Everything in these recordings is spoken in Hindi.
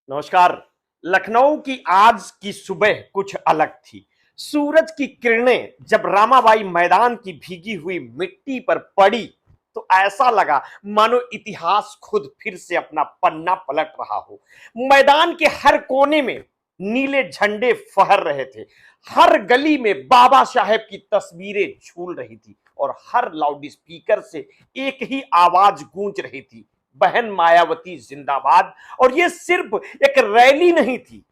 नमस्कार। लखनऊ की आज की सुबह कुछ अलग थी। सूरज की किरणें जब रामाबाई मैदान की भीगी हुई मिट्टी पर पड़ी तो ऐसा लगा मानो इतिहास खुद फिर से अपना पन्ना पलट रहा हो। मैदान के हर कोने में नीले झंडे फहर रहे थे। हर गली में बाबा साहेब की तस्वीरें झूल रही थी और हर लाउड स्पीकर से एक ही आवाज गूंज रही थी, बहन मायावती जिंदाबाद। और ये सिर्फ एक रैली नहीं थी,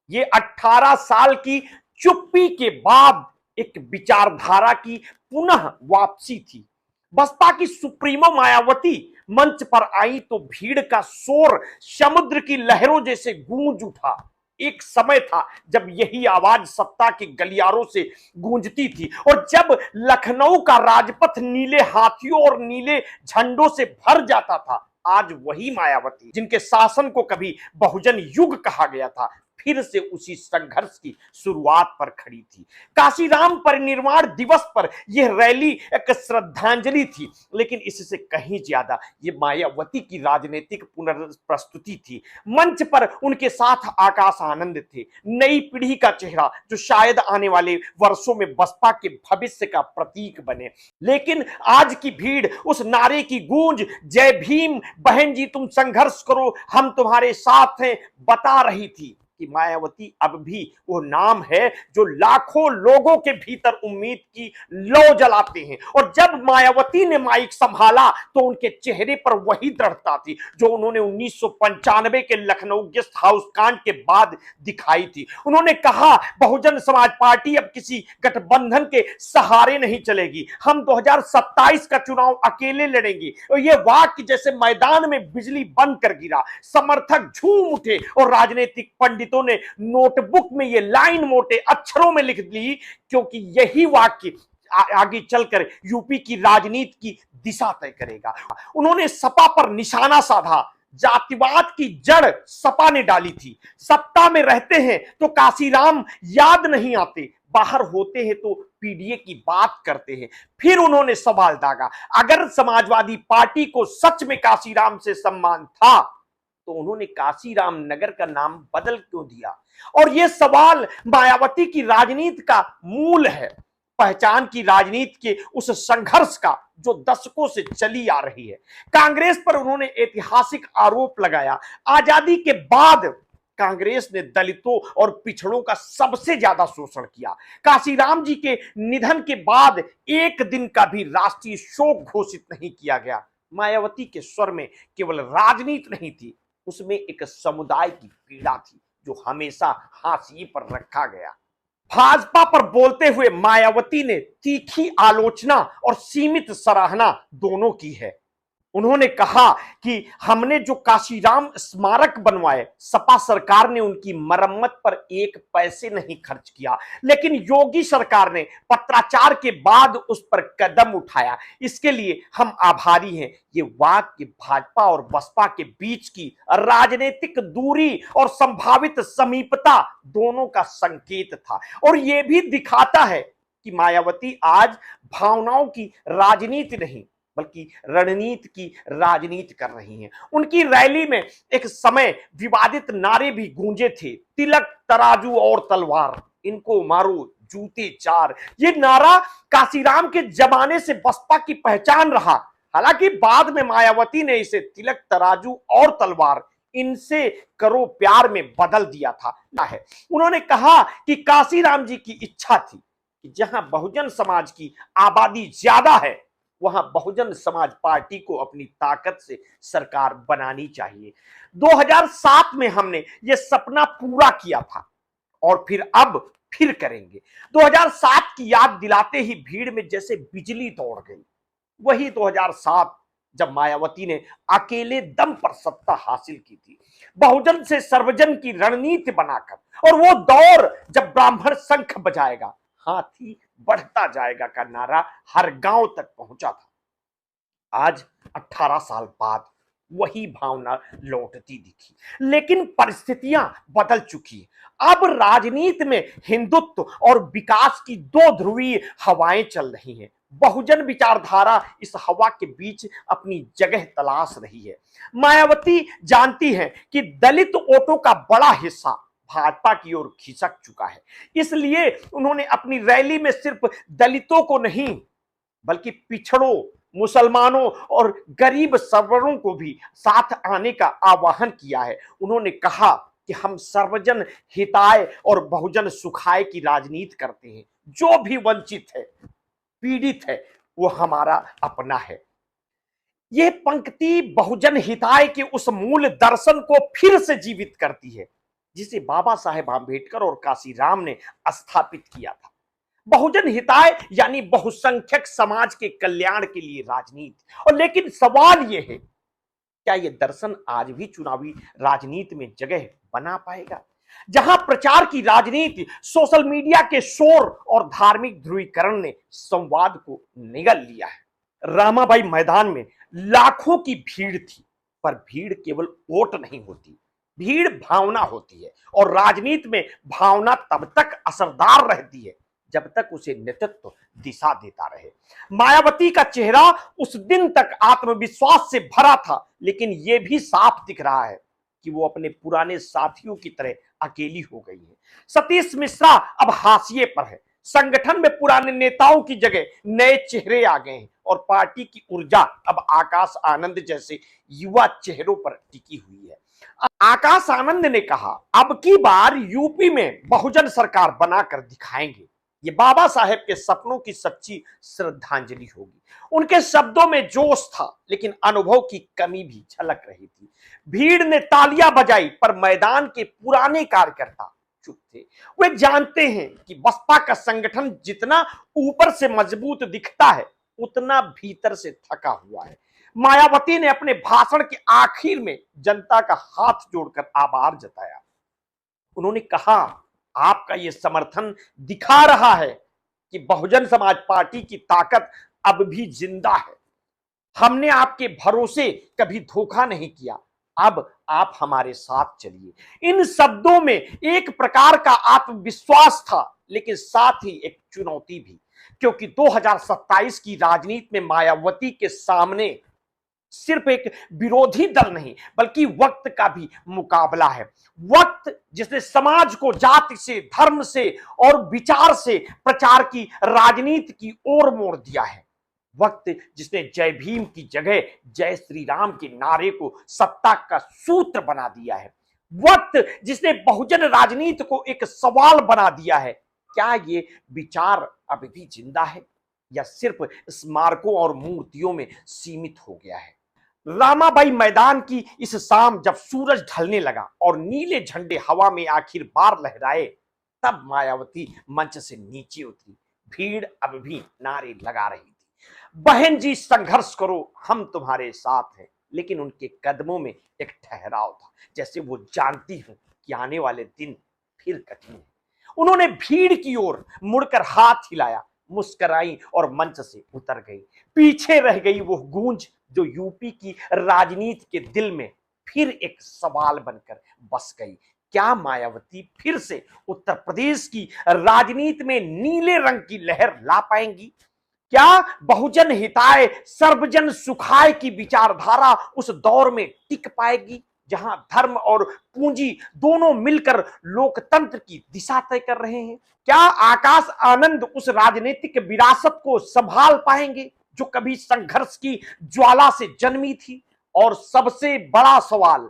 ये 18 साल की चुप्पी के बाद एक विचारधारा की पुनः वापसी थी। बसपा की सुप्रीमो मायावती मंच पर आई तो भीड़ का शोर समुद्र की लहरों जैसे गूंज उठा। एक समय था जब यही आवाज सत्ता के गलियारों से गूंजती थी और जब लखनऊ का राजपथ नीले हाथियों और नीले झंडों से भर जाता था। आज वही मायावती जिनके शासन को कभी बहुजन युग कहा गया था, फिर से उसी संघर्ष की शुरुआत पर खड़ी थी। काशीराम परिनिर्वाण दिवस पर यह रैली एक श्रद्धांजलि थी, लेकिन इससे कहीं ज्यादा ये मायावती की राजनीतिक पुनर्प्रस्तुति थी। मंच पर उनके साथ आकाश आनंद थे, नई पीढ़ी का चेहरा जो शायद आने वाले वर्षों में बसपा के भविष्य का प्रतीक बने। लेकिन आज की भीड़ उस नारे की गूंज, जय भीम, बहन जी तुम संघर्ष करो, हम तुम्हारे साथ हैं, बता रही थी कि मायावती अब भी वो नाम है जो लाखों लोगों के भीतर उम्मीद की लौ जलाते हैं। और जब मायावती ने माइक संभाला तो उनके चेहरे पर वही दृढ़ता थी जो उन्होंने 1995 के लखनऊ गेस्ट हाउस कांड के बाद दिखाई थी। उन्होंने कहा, बहुजन समाज पार्टी अब किसी गठबंधन के सहारे नहीं चलेगी, हम 2027 का चुनाव अकेले लड़ेंगे। और ये वाक्य जैसे मैदान में बिजली बंद कर गिरा। समर्थक झूम उठे और राजनीतिक पंडित ने नोटबुक में ये लाइन मोटे अक्षरों में लिख दी, क्योंकि यही वाक्य आगे चलकर यूपी की राजनीति की दिशा तय करेगा। उन्होंने सपा पर निशाना साधा। जातिवाद की जड़ सपा ने डाली थी। सत्ता में रहते हैं तो काशीराम याद नहीं आते, बाहर होते हैं तो पीडीए की बात करते हैं। फिर उन्होंने सवाल दागा, अगर समाजवादी पार्टी को सच में काशीराम से सम्मान था तो उन्होंने काशीराम नगर का नाम बदल क्यों दिया? और यह सवाल मायावती की राजनीति का मूल है, पहचान की राजनीति के उस संघर्ष का जो दशकों से चली आ रही है। कांग्रेस पर उन्होंने ऐतिहासिक आरोप लगाया। आजादी के बाद कांग्रेस ने दलितों और पिछड़ों का सबसे ज्यादा शोषण किया। काशीराम जी के निधन के बाद एक दिन का भी राष्ट्रीय शोक घोषित नहीं किया गया। मायावती के स्वर में केवल राजनीति नहीं थी, उसमें एक समुदाय की पीड़ा थी जो हमेशा हाशिए पर रखा गया। भाजपा पर बोलते हुए मायावती ने तीखी आलोचना और सीमित सराहना दोनों की है। उन्होंने कहा कि हमने जो काशीराम स्मारक बनवाए, सपा सरकार ने उनकी मरम्मत पर एक पैसे नहीं खर्च किया, लेकिन योगी सरकार ने पत्राचार के बाद उस पर कदम उठाया। इसके लिए हम आभारी हैं। ये वाक्य भाजपा और बसपा के बीच की राजनीतिक दूरी और संभावित समीपता दोनों का संकेत था। और यह भी दिखाता है कि मायावती आज भावनाओं की राजनीति नहीं बल्कि रणनीति की राजनीति कर रही हैं। उनकी रैली में एक समय विवादित नारे भी गूंजे थे, तिलक, तराजू और तलवार, इनको मारो जूते चार। ये नारा काशीराम के जमाने से बसपा की पहचान रहा। हालांकि बाद में मायावती ने इसे तिलक, तराजू और तलवार, इनसे करो प्यार में बदल दिया था। उन्होंने कहा कि काशीराम जी की इच्छा थी कि जहां बहुजन समाज की आबादी ज्यादा है वहां बहुजन समाज पार्टी को अपनी ताकत से सरकार बनानी चाहिए। 2007 में हमने यह सपना पूरा किया था और फिर करेंगे। 2007 की याद दिलाते ही भीड़ में जैसे बिजली दौड़ गई। वही 2007 जब मायावती ने अकेले दम पर सत्ता हासिल की थी, बहुजन से सर्वजन की रणनीति बनाकर, और वो दौर जब ब्राह्मण शंख बजाएगा, हाथी बढ़ता जाएगा का नारा हर गांव तक पहुंचा था। आज 18 साल बाद वही भावना लौटती दिखी, लेकिन परिस्थितियां बदल चुकी। अब राजनीति में हिंदुत्व और विकास की दो ध्रुवीय हवाएं चल रही हैं। बहुजन विचारधारा इस हवा के बीच अपनी जगह तलाश रही है। मायावती जानती है कि दलित वोटों का बड़ा हिस्सा भाजपा की ओर खिसक चुका है, इसलिए उन्होंने अपनी रैली में सिर्फ दलितों को नहीं बल्कि पिछड़ों, मुसलमानों और गरीब सर्वरों को भी साथ आने का आह्वान किया है। उन्होंने कहा कि हम सर्वजन हिताय और बहुजन सुखाय की राजनीति करते हैं। जो भी वंचित है, पीड़ित है, वो हमारा अपना है। यह पंक्ति बहुजन हिताय के उस मूल दर्शन को फिर से जीवित करती है जिसे बाबा साहेब आंबेडकर और काशीराम ने स्थापित किया था। बहुजन हिताय यानी बहुसंख्यक समाज के कल्याण के लिए राजनीति। और लेकिन सवाल यह है, क्या यह दर्शन आज भी चुनावी राजनीति में जगह बना पाएगा? जहां प्रचार की राजनीति, सोशल मीडिया के शोर और धार्मिक ध्रुवीकरण ने संवाद को निगल लिया है। रामाबाई मैदान में लाखों की भीड़ थी, पर भीड़ केवल वोट नहीं होती, भीड़ भावना होती है। और राजनीति में भावना तब तक असरदार रहती है जब तक उसे नेतृत्व दिशा देता रहे। मायावती का चेहरा उस दिन तक आत्मविश्वास से भरा था, लेकिन यह भी साफ दिख रहा है कि वो अपने पुराने साथियों की तरह अकेली हो गई है। सतीश मिश्रा अब हाशिए पर है। संगठन में पुराने नेताओं की जगह नए चेहरे आ गए हैं और पार्टी की ऊर्जा अब आकाश आनंद जैसे युवा चेहरों पर टिकी हुई है। आकाश आनंद ने कहा, अब की बार यूपी में बहुजन सरकार बनाकर दिखाएंगे। ये बाबा साहेब के सपनों की सच्ची श्रद्धांजलि होगी। उनके शब्दों में जोश था, लेकिन अनुभव की कमी भी झलक रही थी। भीड़ ने तालियां बजाई, पर मैदान के पुराने कार्यकर्ता चुप थे। वे जानते हैं कि बसपा का संगठन जितना ऊपर से मजबूत दिखता है, उतना भीतर से थका हुआ है। मायावती ने अपने भाषण के आखिर में जनता का हाथ जोड़कर आभार जताया। उन्होंने कहा, आपका यह समर्थन दिखा रहा है कि बहुजन समाज पार्टी की ताकत अब भी जिंदा है। हमने आपके भरोसे कभी धोखा नहीं किया, अब आप हमारे साथ चलिए। इन शब्दों में एक प्रकार का आत्मविश्वास था, लेकिन साथ ही एक चुनौती भी, क्योंकि 2027 की राजनीति में मायावती के सामने सिर्फ एक विरोधी दल नहीं बल्कि वक्त का भी मुकाबला है। वक्त जिसने समाज को जाति से, धर्म से और विचार से प्रचार की राजनीति की ओर मोड़ दिया है। वक्त जिसने जय भीम की जगह जय श्री राम के नारे को सत्ता का सूत्र बना दिया है। वक्त जिसने बहुजन राजनीति को एक सवाल बना दिया है, क्या ये विचार अभी भी जिंदा है या सिर्फ स्मारकों और मूर्तियों में सीमित हो गया है? रामाबाई मैदान की इस शाम जब सूरज ढलने लगा और नीले झंडे हवा में आखिर बार लहराए, तब मायावती मंच से नीचे उतरी। भीड़ अब भी नारे लगा रही थी, बहन जी संघर्ष करो, हम तुम्हारे साथ हैं। लेकिन उनके कदमों में एक ठहराव था, जैसे वो जानती हूं कि आने वाले दिन फिर कठिन है। उन्होंने भीड़ की ओर मुड़कर हाथ हिलाया, मुस्कुराई और मंच से उतर गई। पीछे रह गई वो गूंज जो यूपी की राजनीति के दिल में फिर एक सवाल बनकर बस गई। क्या मायावती फिर से उत्तर प्रदेश की राजनीति में नीले रंग की लहर ला पाएंगी? क्या बहुजन हिताय, सर्वजन सुखाय की विचारधारा उस दौर में टिक पाएगी जहां धर्म और पूंजी दोनों मिलकर लोकतंत्र की दिशा तय कर रहे हैं? क्या आकाश आनंद उस राजनीतिक विरासत को संभाल पाएंगे जो कभी संघर्ष की ज्वाला से जन्मी थी? और सबसे बड़ा सवाल,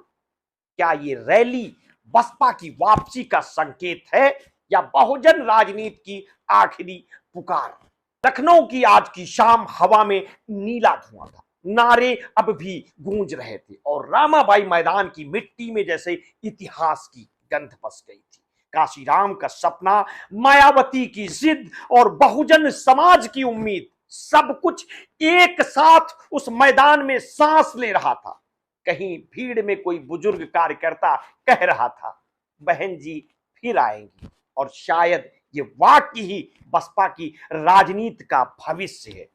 क्या ये रैली बसपा की वापसी का संकेत है या बहुजन राजनीति की आखिरी पुकार? लखनऊ की आज की शाम हवा में नीला धुआं था, नारे अब भी गूंज रहे थे और रामाबाई मैदान की मिट्टी में जैसे इतिहास की गंध बस गई थी। काशीराम का सपना, मायावती की जिद और बहुजन समाज की उम्मीद, सब कुछ एक साथ उस मैदान में सांस ले रहा था। कहीं भीड़ में कोई बुजुर्ग कार्यकर्ता कह रहा था, बहन जी फिर आएंगी। और शायद ये वाकई ही बसपा की राजनीति का भविष्य है,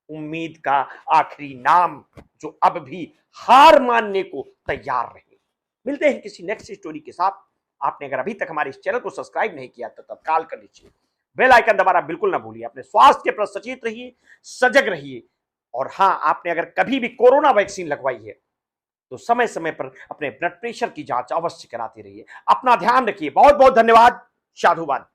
उम्मीद का आखिरी नाम जो अब भी हार मानने को तैयार रहे। मिलते हैं किसी नेक्स्ट स्टोरी के साथ। आपने अगर अभी तक हमारे इस चैनल को सब्सक्राइब नहीं किया तो तत्काल कर लीजिए। बेल आइकन दबाना बिल्कुल ना भूलिए। अपने स्वास्थ्य के प्रति सचेत रहिए, सजग रहिए। और हां, आपने अगर कभी भी कोरोना वैक्सीन लगवाई है तो समय समय पर अपने ब्लड प्रेशर की जांच अवश्य कराते रहिए। अपना ध्यान रखिए। बहुत बहुत धन्यवाद। साधुवाद।